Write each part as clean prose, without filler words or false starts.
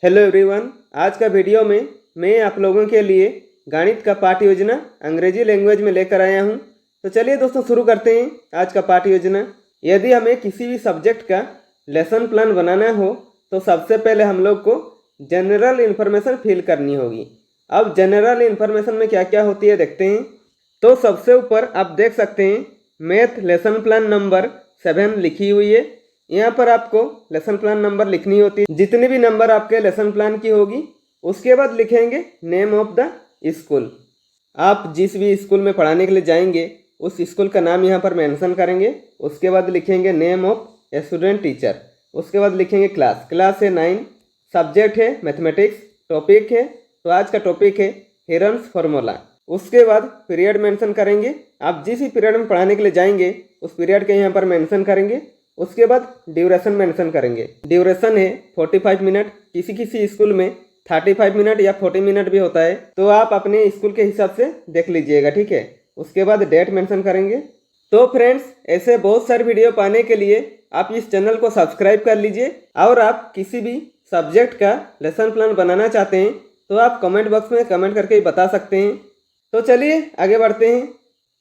Hello everyone, आज का video में मैं आप लोगों के लिए गणित का पाठ योजना अंग्रेजी लैंग्वेज में लेकर आया हूं। तो चलिए दोस्तों शुरू करते हैं आज का पाठ योजना। यदि हमें किसी भी सब्जेक्ट का लेसन प्लान बनाना हो तो सबसे पहले हम लोग को जनरल इन्फॉर्मेशन फिल करनी होगी। अब जनरल इन्फॉर्मेशन में क्या क्या होती है देखते हैं। तो सबसे ऊपर आप देख सकते हैं मैथ लेसन प्लान नंबर 7 लिखी हुई है। यहाँ पर आपको लेसन प्लान नंबर लिखनी होती है, जितनी भी नंबर आपके लेसन प्लान की होगी। उसके बाद लिखेंगे नेम ऑफ द स्कूल। आप जिस भी स्कूल में पढ़ाने के लिए जाएंगे उस स्कूल का नाम यहाँ पर मेंशन करेंगे। उसके बाद लिखेंगे नेम ऑफ स्टूडेंट टीचर। उसके बाद लिखेंगे क्लास है 9, सब्जेक्ट है मैथमेटिक्स, टॉपिक है तो आज का टॉपिक है हेरन्स फार्मूला। उसके बाद पीरियड मेंशन करेंगे। आप जिस भी पीरियड में पढ़ाने के लिए जाएंगे उस पीरियड के यहाँ पर मेंशन करेंगे। उसके बाद ड्यूरेशन मेंशन करेंगे। ड्यूरेशन है 45 मिनट, किसी किसी स्कूल में 35 मिनट या 40 मिनट भी होता है, तो आप अपने स्कूल के हिसाब से देख लीजिएगा, ठीक है। उसके बाद डेट मेंशन करेंगे। तो फ्रेंड्स, ऐसे बहुत सारे वीडियो पाने के लिए आप इस चैनल को सब्सक्राइब कर लीजिए। और आप किसी भी सब्जेक्ट का लेसन प्लान बनाना चाहते हैं तो आप कमेंट बॉक्स में कमेंट करके बता सकते हैं। तो चलिए आगे बढ़ते हैं।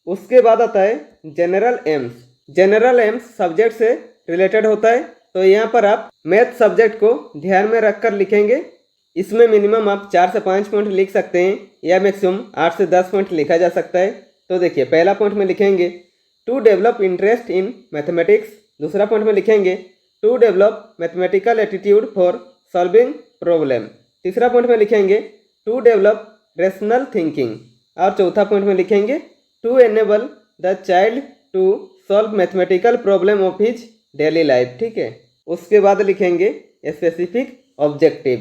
उसके बाद आता है general AIIMS. General AIIMS subject से रिलेटेड होता है, तो यहाँ पर आप मैथ सब्जेक्ट को ध्यान में रखकर लिखेंगे। इसमें मिनिमम आप 4 से 5 पॉइंट लिख सकते हैं या मैक्सिमम 8 से 10 पॉइंट लिखा जा सकता है। तो देखिए, पहला पॉइंट में लिखेंगे to develop interest in mathematics. दूसरा पॉइंट में लिखेंगे to develop mathematical attitude for solving problem. तीसरा पॉइंट में लिखेंगे टू डेवलप रेशनल थिंकिंग। और चौथा पॉइंट में लिखेंगे to enable the child to solve mathematical problem of his daily life, ठीक है। उसके बाद लिखेंगे स्पेसिफिक ऑब्जेक्टिव।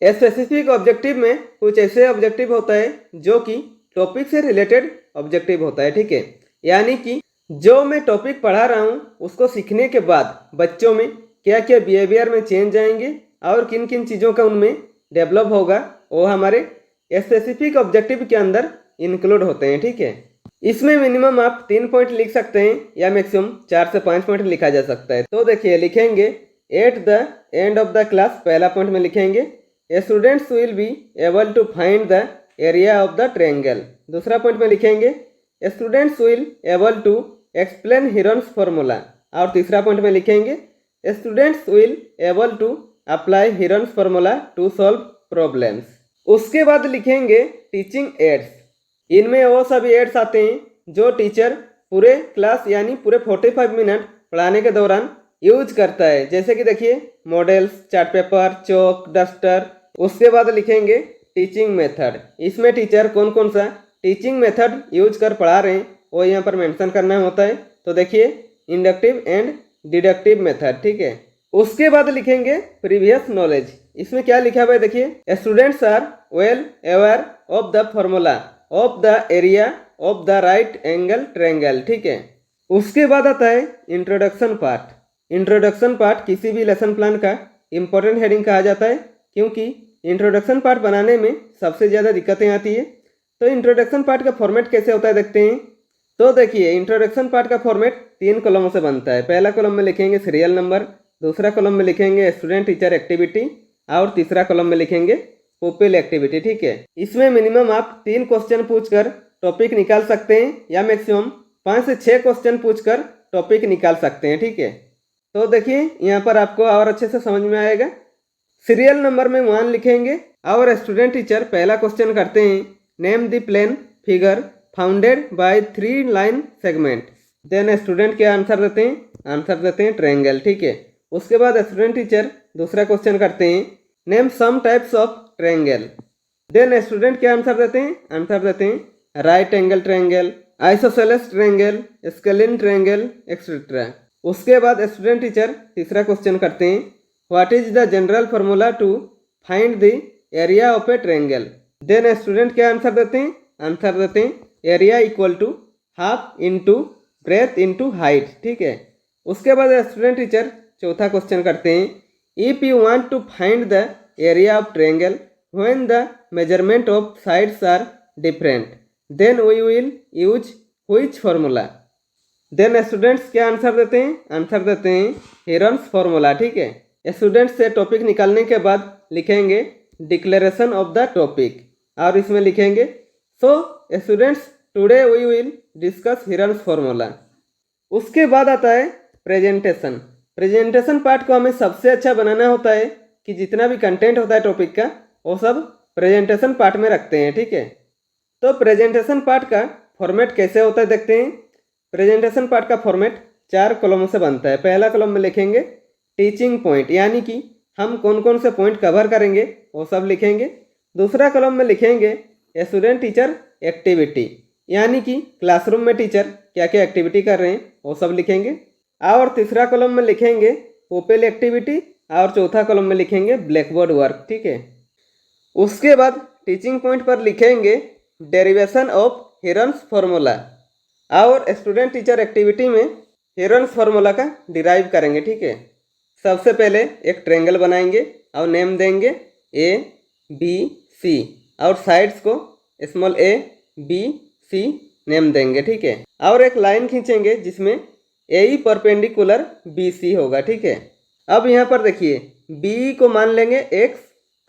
स्पेसिफिक ऑब्जेक्टिव में कुछ ऐसे ऑब्जेक्टिव होता है जो कि टॉपिक से रिलेटेड ऑब्जेक्टिव होता है, ठीक है। यानी कि जो मैं टॉपिक पढ़ा रहा हूँ उसको सीखने के बाद बच्चों में क्या क्या बिहेवियर में चेंज आएंगे और किन किन चीज़ों का उनमें डेवलप होगा, वो हमारे स्पेसिफिक ऑब्जेक्टिव के अंदर इंक्लूड होते हैं, ठीक है। इसमें मिनिमम आप 3 पॉइंट लिख सकते हैं या मैक्सिमम 4 से 5 पॉइंट लिखा जा सकता है। तो देखिए, लिखेंगे at the end of the class. पहला पॉइंट में लिखेंगे students will be able to find the area of the triangle. दूसरा पॉइंट में लिखेंगे students will able to explain Heron's formula. और तीसरा पॉइंट में लिखेंगे students will able to apply Heron's formula to solve problems. उसके बाद लिखेंगे टीचिंग एड्स। इनमें वो सभी एड्स आते हैं जो टीचर पूरे क्लास यानी पूरे 45 मिनट पढ़ाने के दौरान यूज करता है। जैसे कि देखिए, मॉडल्स, चार्ट पेपर, चौक, डस्टर। उसके बाद लिखेंगे टीचिंग मेथड। इसमें टीचर कौन कौन सा टीचिंग मेथड यूज कर पढ़ा रहे हैं वो यहाँ पर मेंशन करना होता है। तो देखिए, इंडक्टिव एंड डिडक्टिव मेथड, ठीक है। उसके बाद लिखेंगे प्रीवियस नॉलेज। इसमें क्या लिखा हुआ है देखिए, students are well aware of the formula of the area of the right angle triangle, ठीक है। उसके बाद आता है इंट्रोडक्शन पार्ट। इंट्रोडक्शन पार्ट किसी भी लेसन प्लान का इंपॉर्टेंट हेडिंग कहा जाता है, क्योंकि इंट्रोडक्शन पार्ट बनाने में सबसे ज़्यादा दिक्कतें आती है। तो इंट्रोडक्शन पार्ट का फॉर्मेट कैसे होता है देखते हैं। तो देखिए, इंट्रोडक्शन पार्ट का फॉर्मेट 3 कॉलमों से बनता है। पहला कॉलम में लिखेंगे सीरियल नंबर, दूसरा कॉलम में लिखेंगे स्टूडेंट टीचर एक्टिविटी और तीसरा कॉलम में लिखेंगे पुपिल एक्टिविटी, ठीक है। इसमें मिनिमम आप 3 क्वेश्चन पूछकर टॉपिक निकाल सकते हैं या मैक्सिमम 5 से 6 क्वेश्चन पूछकर टॉपिक निकाल सकते हैं, ठीक है। तो देखिए, यहाँ पर आपको और अच्छे से समझ में आएगा। सीरियल नंबर में 1 लिखेंगे और स्टूडेंट टीचर पहला क्वेश्चन करते हैं name the plane figure founded by 3 line segment. Then student क्या आंसर देते हैं ट्रायंगल, ठीक है। उसके बाद स्टूडेंट टीचर दूसरा क्वेश्चन करते हैं name some types of triangle. Then student क्या आंसर देते हैं right angle triangle, isosceles triangle, scalene triangle, etcetera. उसके बाद स्टूडेंट टीचर तीसरा क्वेश्चन करते हैं what is the general formula to find the area of a triangle. Then student क्या answer देते हैं area equal to half into breadth into height, ठीक है। उसके बाद स्टूडेंट टीचर चौथा क्वेश्चन करते हैं if you want to find the area of triangle when the measurement of sides are different then we will use which formula. Then students क्या answer देते हैं हेरन्स फार्मूला, ठीक है। स्टूडेंट्स से topic निकालने के बाद लिखेंगे डिक्लेरेशन ऑफ द टॉपिक और इसमें लिखेंगे so students today we will discuss Heron's formula. उसके बाद आता है प्रेजेंटेशन। प्रेजेंटेशन पार्ट को हमें सबसे अच्छा बनाना होता है कि जितना भी कंटेंट होता है टॉपिक का वो सब प्रेजेंटेशन पार्ट में रखते हैं, ठीक है। तो प्रेजेंटेशन पार्ट का फॉर्मेट कैसे होता है देखते हैं। प्रेजेंटेशन पार्ट का फॉर्मेट 4 कॉलमों से बनता है। पहला कॉलम में लिखेंगे टीचिंग पॉइंट, यानी कि हम कौन कौन से पॉइंट कवर करेंगे वो सब लिखेंगे। दूसरा कॉलम में लिखेंगे स्टूडेंट टीचर एक्टिविटी, यानी कि क्लासरूम में टीचर क्या क्या एक्टिविटी कर रहे हैं वो सब लिखेंगे। और तीसरा कॉलम में लिखेंगे पोपेल एक्टिविटी और चौथा कॉलम में लिखेंगे ब्लैक बोर्ड वर्क, ठीक है। उसके बाद टीचिंग पॉइंट पर लिखेंगे डेरिवेशन ऑफ हिरन्स फार्मूला और स्टूडेंट टीचर एक्टिविटी में हिरन्स फार्मूला का डिराइव करेंगे, ठीक है। सबसे पहले एक ट्रायंगल बनाएंगे और नेम देंगे ए बी सी और साइड्स को small a B c name देंगे, ठीक है। और एक लाइन खींचेंगे जिसमें ए ई परपेंडिकुलर बी सी होगा, ठीक है। अब यहाँ पर देखिए बी को मान लेंगे एक्स,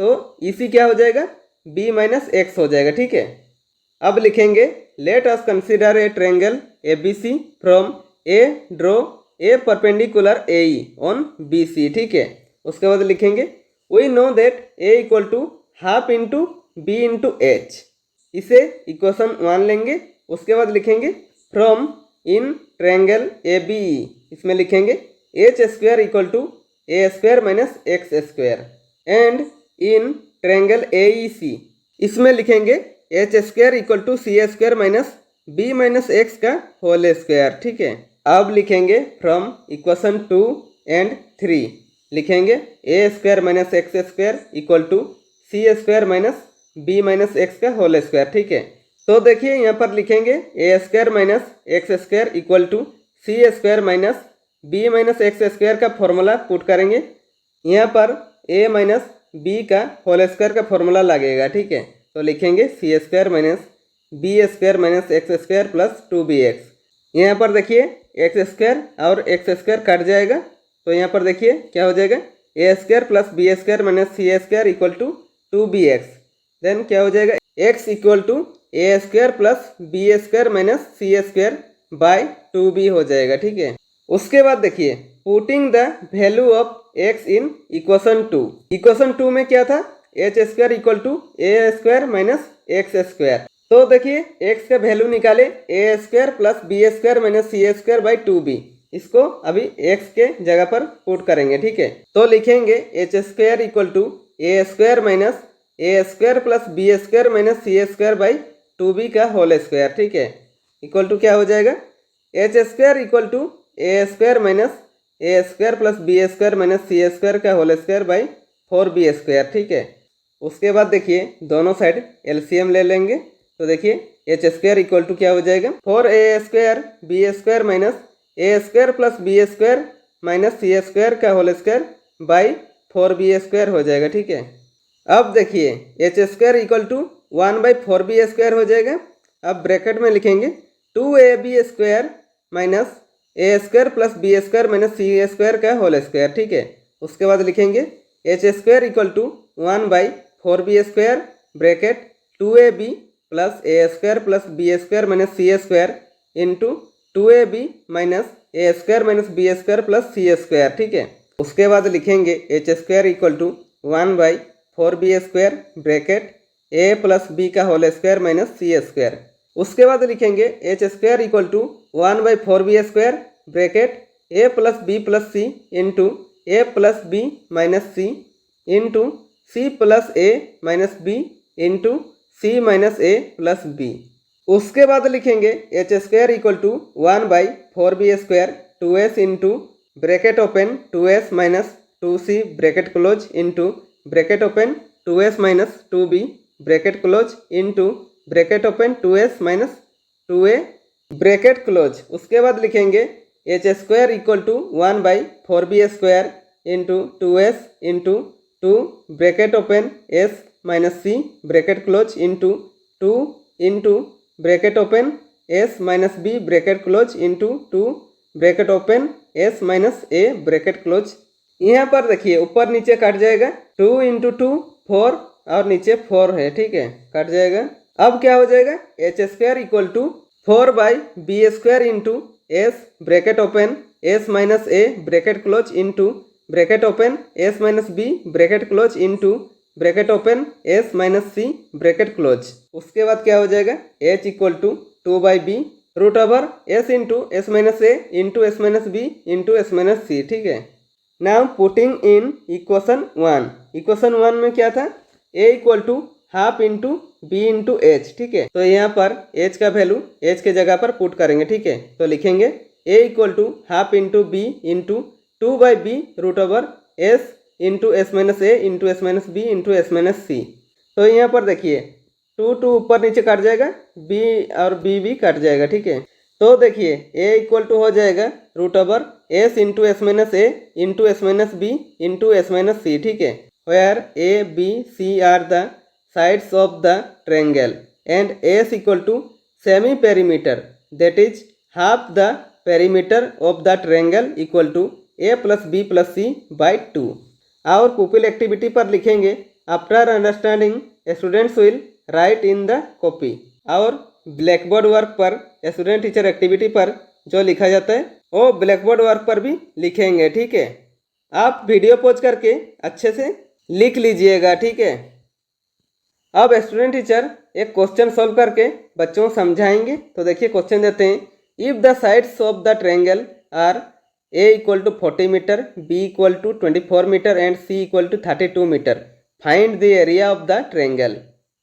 तो इसी क्या हो जाएगा बी माइनस एक्स हो जाएगा, ठीक है। अब लिखेंगे let us consider a triangle A B C from A draw a perpendicular A E on B C, ठीक है। उसके बाद लिखेंगे we know that A equal to half into B into H, इसे इक्वेशन 1 लेंगे। उसके बाद लिखेंगे from in triangle A B E, इसमें लिखेंगे H square equal to A square minus X square and in triangle A E C, इसमें लिखेंगे H square equal to C square minus B minus x का whole square, ठीक है। अब लिखेंगे from equation 2 and 3 लिखेंगे A square minus X square equal to C square minus B minus x का whole square, ठीक है। तो देखिए यहाँ पर लिखेंगे A square minus X square equal to C square minus B minus X square का फॉर्मूला पुट करेंगे। यहाँ पर ए माइनस बी का होल स्क्वायर का फॉर्मूला लगेगा, ठीक है। तो लिखेंगे C square minus B square minus X square plus 2bx। यहाँ पर देखिए एक्स स्क्वायर और एक्स स्क्वायर कट जाएगा, तो यहाँ पर देखिए क्या हो जाएगा A square plus B square minus C square equal to 2bx। Then क्या हो जाएगा x equal to A square plus B square minus C square by 2b हो जाएगा, ठीक है। उसके बाद देखिए putting the value of x in equation 2। Equation 2 में क्या था H square equal to A square minus X square. तो देखिए x का वैल्यू निकाले A square plus B square minus C square by 2b, इसको अभी x के जगह पर पुट करेंगे, ठीक है। तो लिखेंगे H square equal to A square minus A square plus B square minus C square by 2b का होल स्क्वायर, ठीक है। इक्वल टू क्या हो जाएगा H square equal to A square minus A square plus B square minus C square का whole square by 4b square, ठीक है। उसके बाद देखिए दोनों साइड एलसीएम ले लेंगे, तो देखिए एच स्क्वायर इक्वल टू क्या हो जाएगा 4a square B square minus ए square plus B square minus सी स्क्वायर का whole square by 4b square हो जाएगा, ठीक है। अब देखिए H square equal to 1/4b square हो जाएगा। अब ब्रैकेट में लिखेंगे 2ab स्क्वायर माइनस ए square plus B square minus सी स्क्वायर का होल स्क्वायर, ठीक है। उसके बाद लिखेंगे H square equal to 1/4b square bracket 2ab plus A square plus B square minus C square into 2ab minus A square minus B square plus C square, ठीक है। उसके बाद लिखेंगे H square equal to 1/4b square bracket A plus B का whole square minus सी square. उसके बाद लिखेंगे H square equal to 1/4b square bracket A plus B plus C into A plus B minus C into C plus A minus B into C minus A plus B. उसके बाद लिखेंगे H square equal to 1/4b square 2s into bracket open 2s minus 2c bracket close into bracket open 2s minus 2b bracket close into bracket open 2s minus 2a bracket close. उसके बाद लिखेंगे H square equal to 1/4b square into 2s into 2 bracket open s minus C bracket close into 2 into bracket open s minus b bracket close into 2 bracket open s minus a bracket close यहाँ पर देखिए ऊपर नीचे cut जाएगा, 2 into 2 4 और नीचे 4 है, ठीक है, कट जाएगा। अब क्या हो जाएगा, H square equal to 4 by B square into S bracket open S minus A bracket close into bracket open S minus B bracket close into bracket open S minus C bracket close. उसके बाद क्या हो जाएगा, H equal to 2 by B root over S into S minus A into S minus B into S minus C, ठीक है। Now putting in equation 1, equation 1 में क्या था, A equal to half into B into H, ठीक है। तो यहाँ पर एच का वैल्यू एच के जगह पर पुट करेंगे, ठीक है। तो लिखेंगे A equal to half into B into 2 by B root over S into S minus A into S minus B into S minus C. तो यहाँ पर देखिए 2 ऊपर नीचे कट जाएगा, बी और बी भी कट जाएगा, ठीक है। तो देखिए ए इक्वल टू हो जाएगा root over S into S minus A into S minus B into S minus C, ठीक है। Where A B C are the sides of the triangle and S equal to semi perimeter, that is half the perimeter of the triangle equal to A plus B plus C by 2। और pupil activity पर लिखेंगे after understanding students will write in the copy. और black board work पर student teacher activity पर जो लिखा जाता है वो ब्लैक बोर्ड वर्क पर भी लिखेंगे, ठीक है। आप वीडियो पॉज करके अच्छे से लिख लीजिएगा, ठीक है। अब स्टूडेंट टीचर एक क्वेश्चन सॉल्व करके बच्चों को समझाएंगे। तो देखिए क्वेश्चन देते हैं, if the sides of the triangle are A equal to 40 metre, B equal to 24 metre and C equal to 32 metre, find the area of the triangle.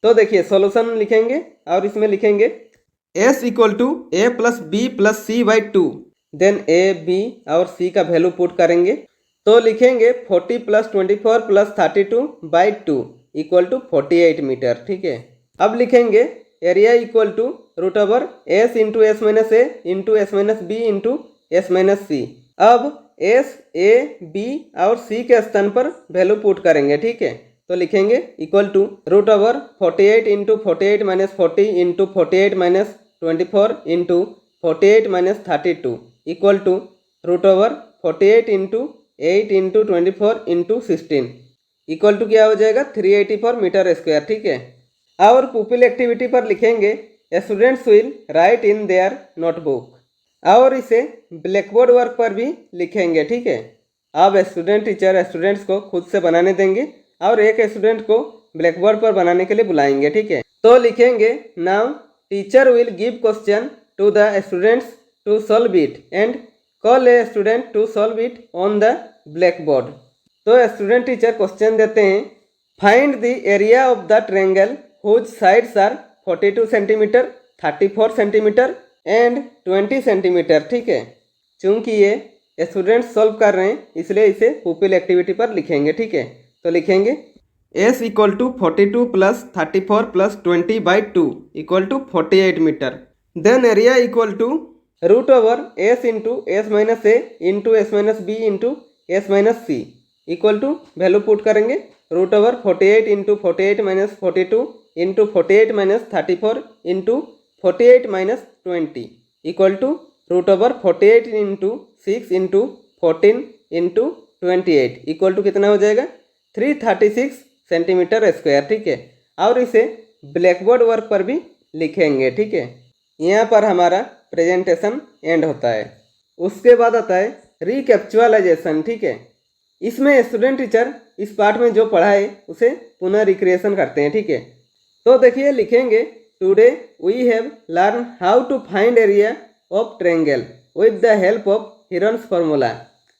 तो देखिए सॉल्यूशन लिखेंगे और इसमें लिखेंगे S equal to A plus B plus C by 2, then A B और C का value put करेंगे। तो लिखेंगे 40 plus 24 plus 32 by 2 equal to 48 meter, ठीक है। अब लिखेंगे area equal to root over S into S minus A into S minus B into S minus C. अब एस ए बी और सी के स्थान पर वैल्यू पुट करेंगे, ठीक है। तो लिखेंगे equal to root over 48 into 48 minus 40 into 48 minus 24 into 48 minus 32 equal to root over 48 into 8 into 24 into 16 equal to क्या हो जाएगा 384 मीटर स्क्वायर, ठीक है। और पुपिल एक्टिविटी पर लिखेंगे students will write in their notebook, और इसे ब्लैक बोर्ड वर्क पर भी लिखेंगे, ठीक है। अब स्टूडेंट टीचर स्टूडेंट्स को खुद से बनाने देंगे और एक स्टूडेंट को ब्लैक बोर्ड पर बनाने के लिए बुलाएंगे, ठीक है। तो लिखेंगे now teacher will give question to the students to solve it and call a student to solve it on the blackboard. तो स्टूडेंट टीचर क्वेश्चन देते हैं, find the area of the triangle whose sides are 42 centimetre, 34 centimetre and 20 centimetre, ठीक है। चूंकि ये students solve कर रहे हैं इसलिए इसे पुपिल एक्टिविटी पर लिखेंगे, ठीक है। तो लिखेंगे S equal to 42 plus 34 plus 20 by 2 equal to 48 meter, then area equal to root over S into S minus A into S minus B into S minus C equal to value put करेंगे root over 48 into 48 minus 42 into 48 minus 34 into 48 minus 20 equal to root over 48 into 6 into 14 into 28 equal to कितना हो जाएगा 336 centimetre square, ठीक है। और इसे black board work पर भी लिखेंगे, ठीक है। यहाँ पर हमारा प्रेजेंटेशन एंड होता है। उसके बाद आता है रिकैप्चुअलाइजेशन, ठीक है। इसमें स्टूडेंट टीचर इस पार्ट में जो पढ़ा है उसे पुनः रिक्रिएशन करते हैं, ठीक है। तो देखिए लिखेंगे today we have learn how to find area of triangle with the help of Heron's formula.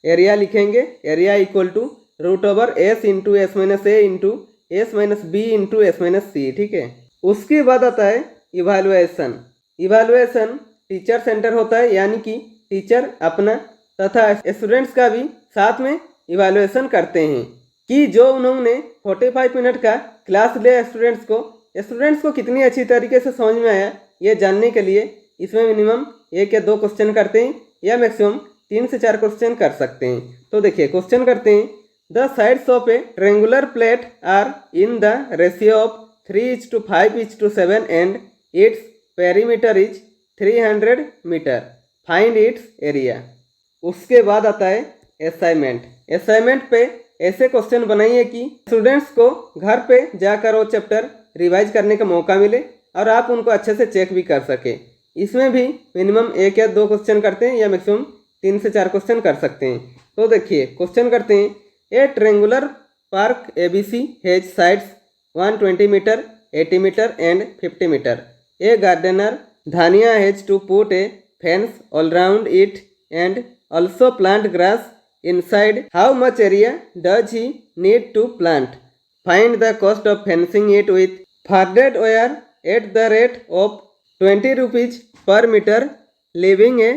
Area लिखेंगे area equal to root over S into S minus A into S minus B into S minus C, ठीक है। उसके बाद आता है evaluation. Evaluation teacher centre होता है, यानी कि टीचर अपना तथा स्टूडेंट्स का भी साथ में इवालुएशन करते हैं कि जो उन्होंने 45 मिनट का क्लास लिया स्टूडेंट्स को कितनी अच्छी तरीके से समझ में आया ये जानने के लिए इसमें मिनिमम 1 या 2 क्वेश्चन करते हैं या मैक्सिमम 3 से 4 क्वेश्चन कर सकते हैं। तो देखिए क्वेश्चन करते हैं, the sides of a triangular plate are in the ratio of 3:5:7 and its perimeter is 300 metre, find its area. उसके बाद आता है असाइनमेंट पे ऐसे क्वेश्चन बनाइए कि स्टूडेंट्स को घर पे जाकर वो चैप्टर रिवाइज करने का मौका मिले और आप उनको अच्छे से चेक भी कर सके। इसमें भी मिनिमम 1 या 2 क्वेश्चन करते हैं या मैक्सिमम 3 से 4 क्वेश्चन कर सकते हैं। तो देखिए क्वेश्चन करते हैं। A triangular park ABC has sides 120 meter, 80 meter and 50 meter. A gardener Dhania has to put a fence all round it and also plant grass inside. How much area does he need to plant? Find the cost of fencing it with farded wire at the rate of 20 rupees per meter, leaving a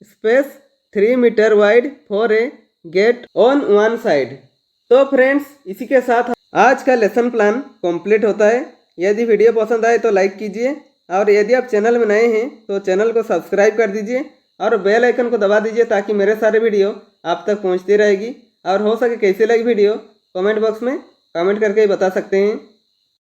space 3 meter wide for a gate on one side. तो friends इसी के साथ आज का lesson plan complete होता है। यदि video पसंद आए तो लाइक कीजिए और यदि आप चैनल में नए हैं तो चैनल को सब्सक्राइब कर दीजिए और बेल आइकन को दबा दीजिए ताकि मेरे सारे वीडियो आप तक पहुंचती रहेगी। और हो सके कैसी लगी वीडियो कमेंट बॉक्स में कमेंट करके ही बता सकते हैं।